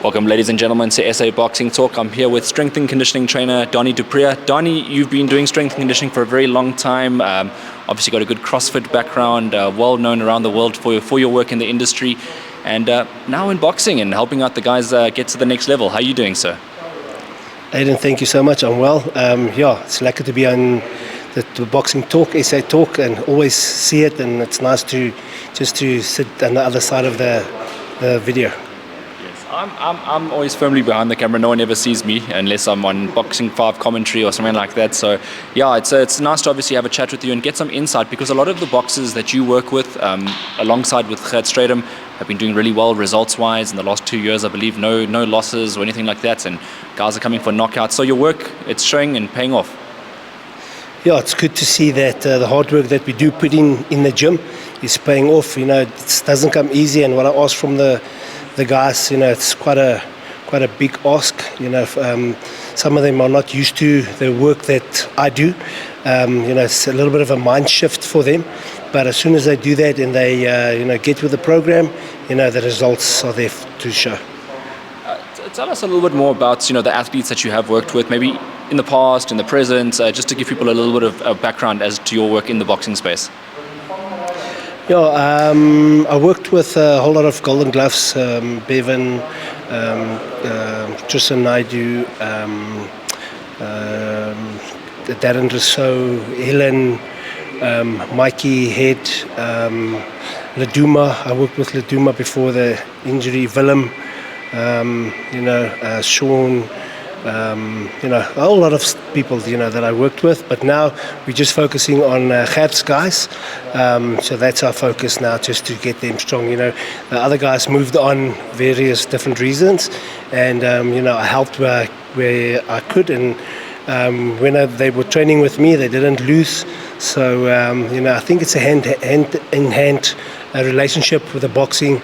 Welcome, ladies and gentlemen, to SA Boxing Talk. I'm here with strength and conditioning trainer Danie Du Preez. Danie, you've been doing strength and conditioning for a very long time. Obviously got a good CrossFit background, well known around the world for your work in the industry, and now in boxing and helping out the guys get to the next level. How are you doing, sir? Aidan, thank you so much. I'm well. It's lucky to be on the Boxing Talk, SA Talk, and always see it, and it's nice to sit on the other side of the video. I'm always firmly behind the camera. No one ever sees me unless I'm on Boxing 5 commentary or something like that. So yeah, it's nice to obviously have a chat with you and get some insight, because a lot of the boxers that you work with, alongside with Gert Stradum, have been doing really well results-wise in the last 2 years. I believe no losses or anything like that, and guys are coming for knockouts. So your work, it's showing and paying off. Yeah, it's good to see that the hard work that we do put in the gym is paying off. You know, it doesn't come easy, and what I ask from the guys, you know, it's quite a big ask. You know, some of them are not used to the work that I do. You know, it's a little bit of a mind shift for them. But as soon as they do that and they get with the program, you know, the results are there to show. Tell us a little bit more about the athletes that you have worked with, maybe in the past, in the present, just to give people a little bit of background as to your work in the boxing space. Yeah, I worked with a whole lot of Golden Gloves, Bevan, Tristan Naidu, Darren Rousseau, Helen, Mikey Head, Laduma. I worked with Laduma before the injury, Willem, Sean, a whole lot of people, that I worked with. But now we're just focusing on Gert's guys. So that's our focus now, just to get them strong. The other guys moved on various different reasons, and I helped where I could, and when they were training with me, they didn't lose. So I think it's a hand-in-hand relationship with the boxing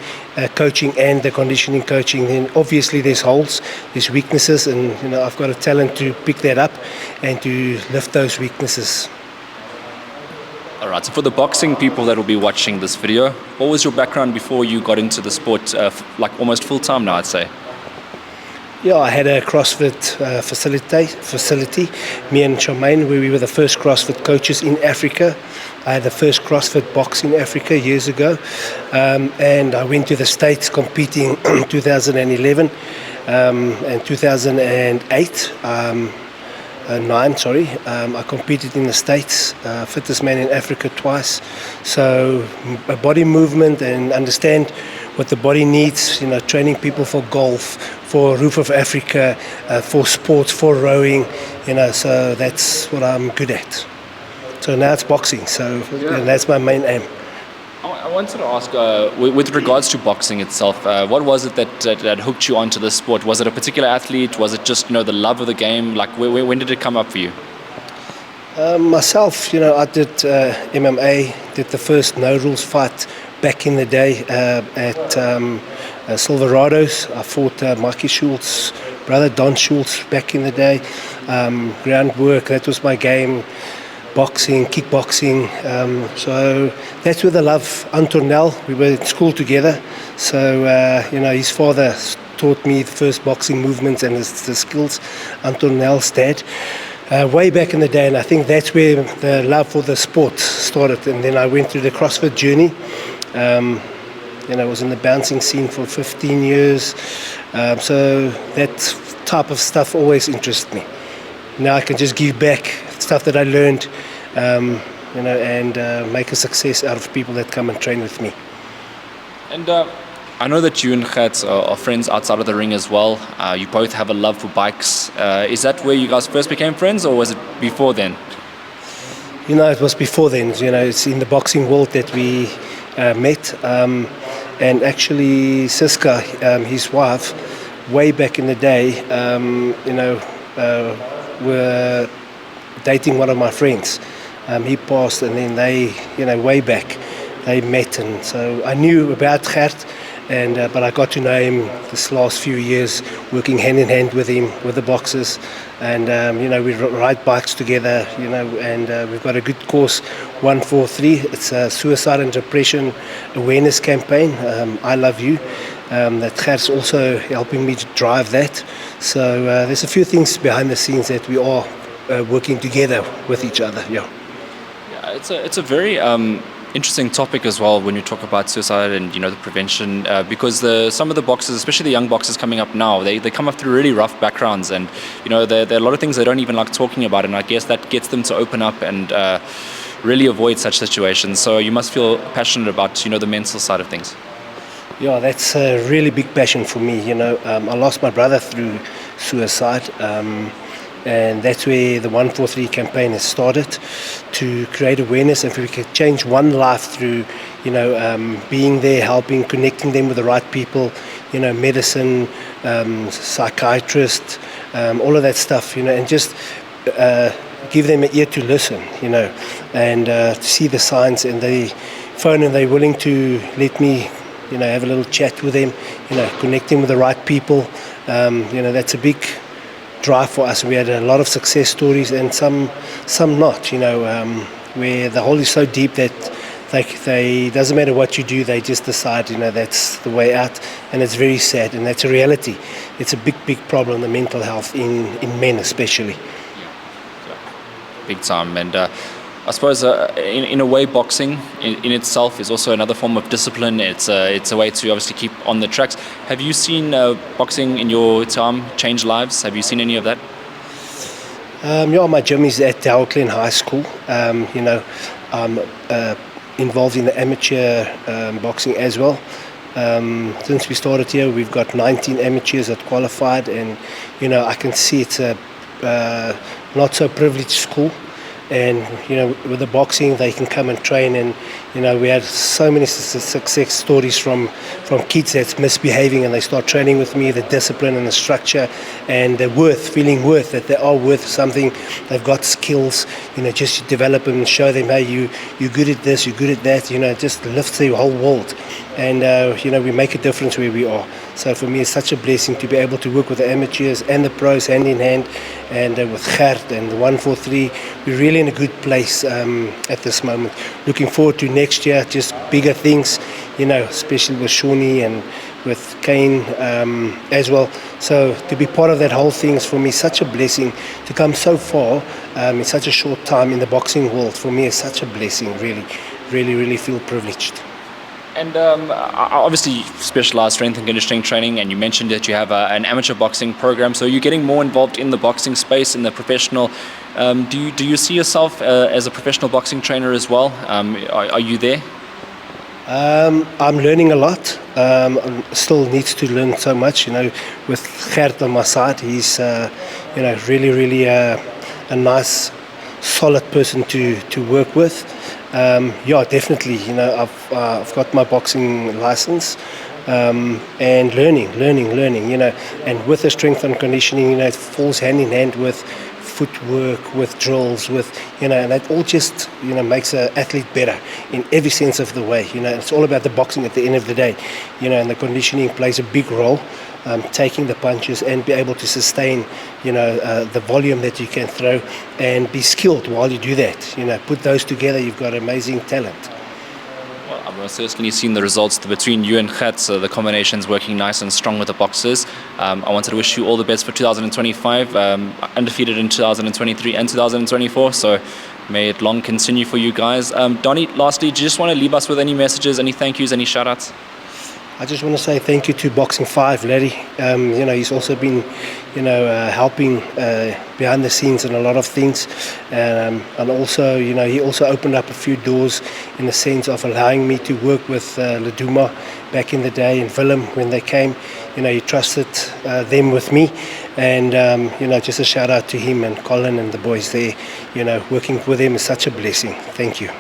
coaching and the conditioning coaching. Then obviously there's holes, there's weaknesses, and I've got a talent to pick that up and to lift those weaknesses. All right, so for the boxing people that will be watching this video, what was your background before you got into the sport, like almost full-time now, I'd say? Yeah, I had a CrossFit facility, me and Charmaine, where we were the first CrossFit coaches in Africa. I had the first CrossFit box in Africa years ago, and I went to the States competing in 2011 and 2008. I competed in the States, fittest man in Africa twice. So body movement and understand what the body needs, training people for golf, for Roof of Africa, for sports, for rowing, so that's what I'm good at. So now it's boxing, so that's my main aim. I wanted to ask, with regards to boxing itself, what was it that hooked you onto this sport? Was it a particular athlete? Was it just the love of the game? Like when did it come up for you? Myself, I did MMA, did the first no rules fight back in the day at Silverados. I fought Mikey Schultz's brother, Don Schultz, back in the day. Ground work, that was my game. Boxing, kickboxing, so that's where the love. Antonel, we were at school together, so his father taught me the first boxing movements and the skills. Antonel's dad, way back in the day, and I think that's where the love for the sport started. And then I went through the CrossFit journey. I was in the bouncing scene for 15 years, so that type of stuff always interests me. Now I can just give back stuff that I learned, and make a success out of people that come and train with me. And I know that you and Gert are friends outside of the ring as well. You both have a love for bikes. Is that where you guys first became friends, or was it before then? It was before then. It's in the boxing world that we met. And actually, Siska, his wife, way back in the day, were dating one of my friends. He passed, and then they, way back, they met, and so I knew about Gert, but I got to know him this last few years, working hand in hand with him, with the boxers, and we ride bikes together, and we've got a good course, 143. It's a suicide and depression awareness campaign. I love you, that Gert's also helping me to drive that. So there's a few things behind the scenes that we are working together with each other. Yeah. Yeah, it's a very interesting topic as well when you talk about suicide and the prevention, because some of the boxers, especially the young boxers coming up now, they come up through really rough backgrounds, and there are a lot of things they don't even like talking about, and I guess that gets them to open up and really avoid such situations. So you must feel passionate about the mental side of things. Yeah, that's a really big passion for me. I lost my brother through suicide. And that's where the 143 campaign has started, to create awareness. And if we can change one life through, being there, helping, connecting them with the right people, medicine, psychiatrist, all of that stuff, and just give them an ear to listen, and to see the signs, and they phone and they're willing to let me, have a little chat with them, connecting with the right people. That's a big drive for us. We had a lot of success stories, and some not, where the hole is so deep that they doesn't matter what you do, they just decide, that's the way out, and it's very sad, and that's a reality. It's a big problem, the mental health in men especially. Big time. And I suppose in a way, boxing in itself is also another form of discipline. It's a way to obviously keep on the tracks. Have you seen boxing in your time change lives? Have you seen any of that? My gym is at Auckland High School. I'm involved in the amateur boxing as well. Since we started here, we've got 19 amateurs that qualified, and I can see it's a not so privileged school. And with the boxing, they can come and train, and we had so many success stories from kids that's misbehaving, and they start training with me, the discipline and the structure, and the feeling worth, that they are worth something. They've got skills, just develop them and show them, hey, you're good at this, you're good at that, just lifts the whole world. And we make a difference where we are. So for me, it's such a blessing to be able to work with the amateurs and the pros hand in hand, and with Gert and the 143. We're really in a good place at this moment. Looking forward to next year, just bigger things, especially with Shawnee and with Kane as well. So to be part of that whole thing is for me such a blessing. To come so far in such a short time in the boxing world, for me is such a blessing. Really feel privileged. And obviously specialized strength and conditioning training, and you mentioned that you have an amateur boxing program, so you're getting more involved in the boxing space, in the professional. Do you see yourself as a professional boxing trainer as well? Are you there? I'm learning a lot. Still needs to learn so much, with Gert on my side. He's really a nice, solid person to work with. Definitely. I've got my boxing license, and learning. And with the strength and conditioning, it falls hand in hand with footwork, with drills, and that all just makes an athlete better in every sense of the way. It's all about the boxing at the end of the day, and the conditioning plays a big role. Taking the punches and be able to sustain, the volume that you can throw, and be skilled while you do that. Put those together, you've got amazing talent. Well, I've certainly seen the results between you and Gert, so the combination's working nice and strong with the boxers. I wanted to wish you all the best for 2025, undefeated in 2023 and 2024, so may it long continue for you guys. Danie, lastly, do you just want to leave us with any messages, any thank yous, any shout-outs? I just want to say thank you to Boxing 5, Larry. He's also been, helping behind the scenes in a lot of things. And also, he also opened up a few doors in the sense of allowing me to work with Laduma back in the day, and Willem when they came. He trusted them with me. And, just a shout out to him and Colin and the boys there. Working with them is such a blessing. Thank you.